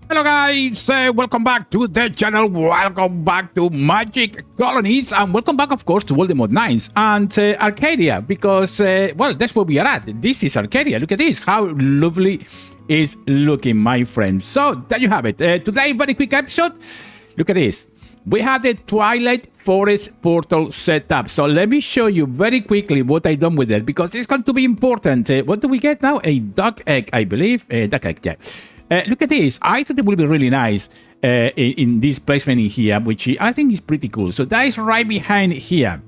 Hello guys, welcome back to the channel, welcome back to Minecolonies, and welcome back of course to all the mod 9s and Arcadia, because well, that's where we are at. This is Arcadia. Look at this, how lovely is looking, my friends. So there you have it. Today, very quick episode. Look at this. We have the Twilight Forest portal set up. So let me show you very quickly what I done with it, because it's going to be important. What do we get now? A duck egg, I believe. Duck egg, yeah. Look at this. I thought it would be really nice in this placement in here, which I think is pretty cool. So that is right behind here,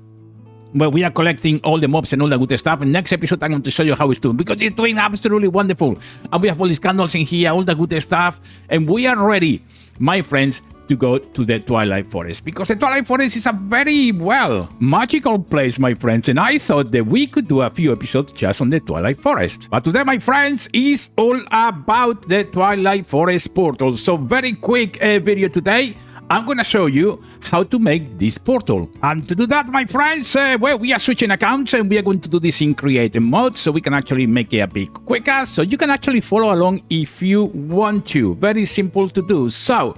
where we are collecting all the mobs and all the good stuff. And next episode, I'm going to show you how it's doing, because it's doing absolutely wonderful. And we have all these candles in here, all the good stuff. And we are ready, my friends, to go to the Twilight Forest, because the Twilight Forest is a very, well, magical place, my friends, and I thought that we could do a few episodes just on the Twilight Forest. But today, my friends, is all about the Twilight Forest portal. So very quick video today. I'm gonna show you how to make this portal. And to do that, my friends, well, we are switching accounts and we are going to do this in creative mode, so we can actually make it a bit quicker, so you can actually follow along if you want to. Very simple to do. So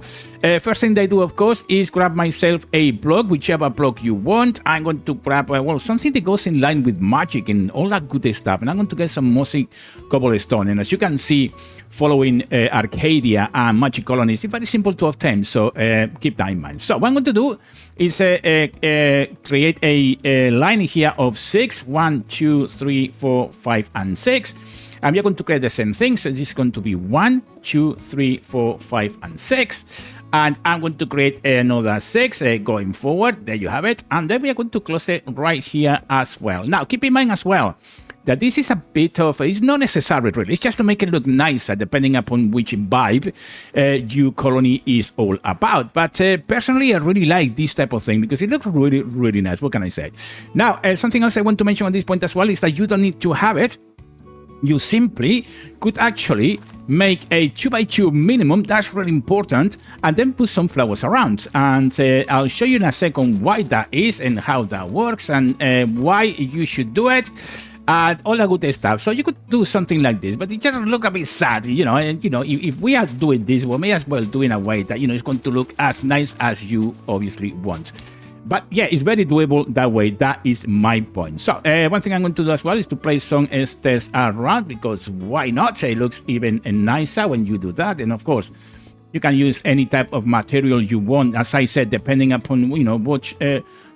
first thing I do, of course, is grab myself a block, whichever block you want. I'm going to grab, well, something that goes in line with magic and all that good stuff. And I'm going to get some mossy cobblestone. And as you can see, following Arcadia and Minecolonies, it's very simple to obtain. So keep that in mind. So what I'm going to do is create a line here of 6. 1, 2, 3, 4, 5, and 6. And we're going to create the same thing. So this is going to be 1, 2, 3, 4, 5, and 6. And I'm going to create another 6 going forward. There you have it. And then we are going to close it right here as well. Now, keep in mind as well that this is a bit of, it's not necessary really, it's just to make it look nicer depending upon which vibe your colony is all about. But personally, I really like this type of thing because it looks really, really nice. What can I say? Now, something else I want to mention on this point as well is that you don't need to have it. You simply could actually make a 2x2 minimum, that's really important, and then put some flowers around. And I'll show you in a second why that is and how that works and why you should do it. And all that good stuff. So you could do something like this, but it just look a bit sad, you know. And you know, if we are doing this, we may as well do in a way that, you know, it's going to look as nice as you obviously want. But yeah, it's very doable that way. That is my point. So one thing I'm going to do as well is to place some stairs around, because why not? It looks even nicer when you do that. And of course, you can use any type of material you want, as I said, depending upon, you know, what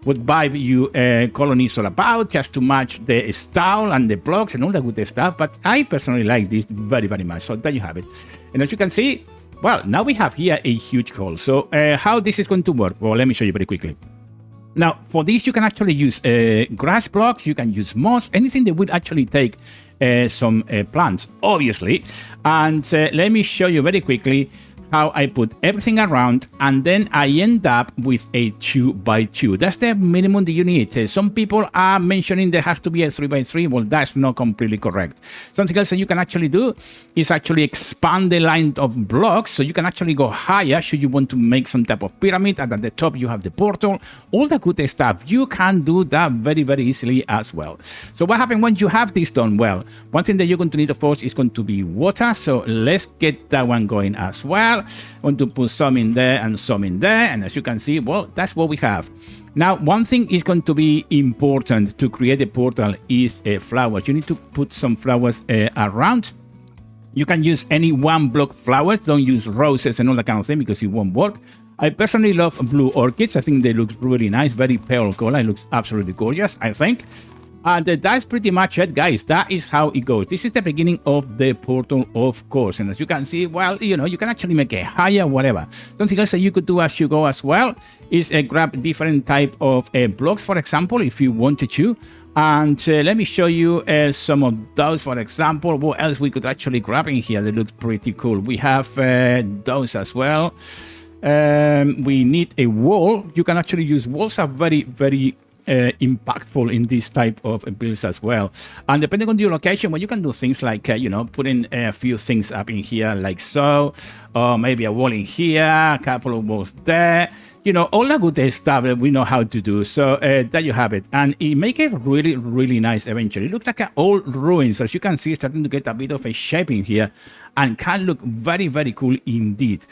vibe your colony is all about, just to match the style and the blocks and all the good stuff. But I personally like this very, very much. So there you have it. And as you can see, well, now we have here a huge hole. So how this is going to work? Well, let me show you very quickly. Now, for this, you can actually use grass blocks, you can use moss, anything that would actually take some plants, obviously. And let me show you very quickly how I put everything around, and then I end up with a 2x2. That's the minimum that you need. Some people are mentioning there has to be a 3x3. Well, that's not completely correct. Something else that you can actually do is actually expand the line of blocks, so you can actually go higher should you want to make some type of pyramid, and at the top you have the portal, all the good stuff. You can do that very, very easily as well. So what happens when you have this done? Well, one thing that you're going to need, of course, is going to be water. So let's get that one going as well. I want to put some in there and some in there, and as you can see, well, that's what we have. Now, one thing is going to be important to create a portal is flowers. You need to put some flowers around. You can use any one block flowers. Don't use roses and all that kind of thing, because it won't work. I personally love blue orchids. I think they look really nice, very pale color. It looks absolutely gorgeous, I think. And that's pretty much it, guys. That is how it goes. This is the beginning of the portal, of course. And as you can see, well, you know, you can actually make it higher, whatever. Something else that you could do as you go as well is grab different type of blocks, for example, if you wanted to. And let me show you some of those, for example. What else we could actually grab in here that looks pretty cool? We have those as well. We need a wall. You can actually use walls, are very, very impactful in this type of builds as well. And depending on your location, well, you can do things like, you know, putting a few things up in here like so, or maybe a wall in here, a couple of walls there. all the good stuff that we know how to do. So there you have it. And it make it really, really nice eventually. It looks like an old ruins. As you can see, it's starting to get a bit of a shaping here and can look very, very cool indeed.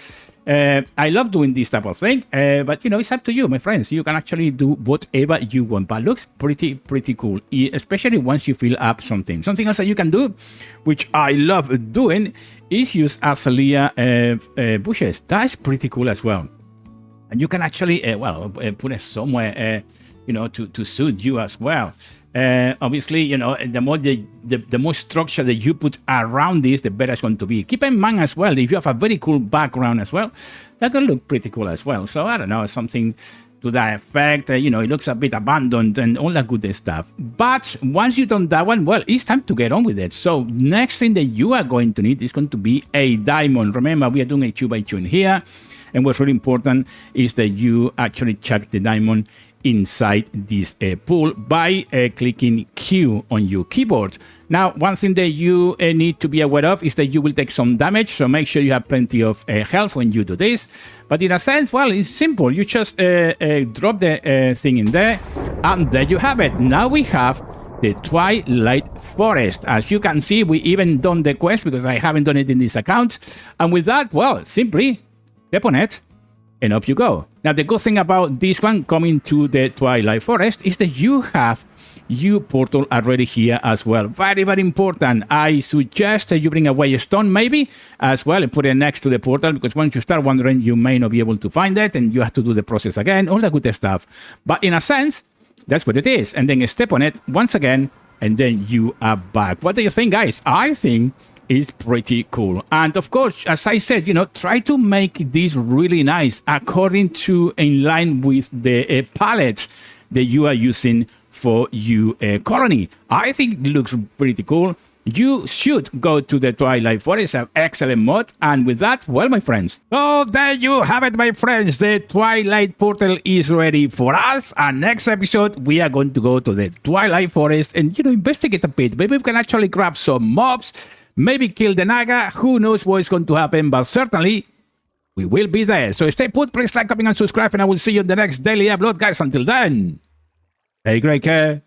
I love doing this type of thing, but it's up to you, my friends. You can actually do whatever you want, but looks pretty cool, especially once you fill up something. Something else that you can do, which I love doing, is use azalea bushes. That's pretty cool as well. And you can actually, put it somewhere, to suit you as well. Obviously, the more structure that you put around this, the better it's going to be. Keep in mind as well, if you have a very cool background as well, that can look pretty cool as well. So I don't know, something to that effect. It looks a bit abandoned and all that good stuff. But once you've done that one, well, it's time to get on with it. So next thing that you are going to need is going to be a diamond. Remember, we are doing a 2x2 in here. And what's really important is that you actually check the diamond inside this pool by clicking Q on your keyboard. Now, one thing that you need to be aware of is that you will take some damage, so make sure you have plenty of health when you do this. But in a sense, well, it's simple. You just drop the thing in there, and there you have it. Now we have the Twilight Forest. As you can see, we even done the quest because I haven't done it in this account. And with that, well, simply step on it, and off you go. Now, the good thing about this one coming to the Twilight Forest is that you have your portal already here as well. Very, very important. I suggest that you bring away a stone maybe as well and put it next to the portal, because once you start wandering, you may not be able to find it and you have to do the process again, all the good stuff. But in a sense, that's what it is. And then step on it once again, and then you are back. What do you think, guys? I think is pretty cool. And of course, as I said, try to make this really nice according to in line with the palette that you are using for your colony. I think it looks pretty cool. You should go to the Twilight Forest, an excellent mod. And with that, well, my friends, so there you have it, my friends. The Twilight Portal is ready for us. And next episode, we are going to go to the Twilight Forest and, investigate a bit. Maybe we can actually grab some mobs, maybe kill the Naga. Who knows what is going to happen, but certainly we will be there. So stay put, please like, comment, and subscribe, and I will see you in the next daily upload, guys. Until then, take great care.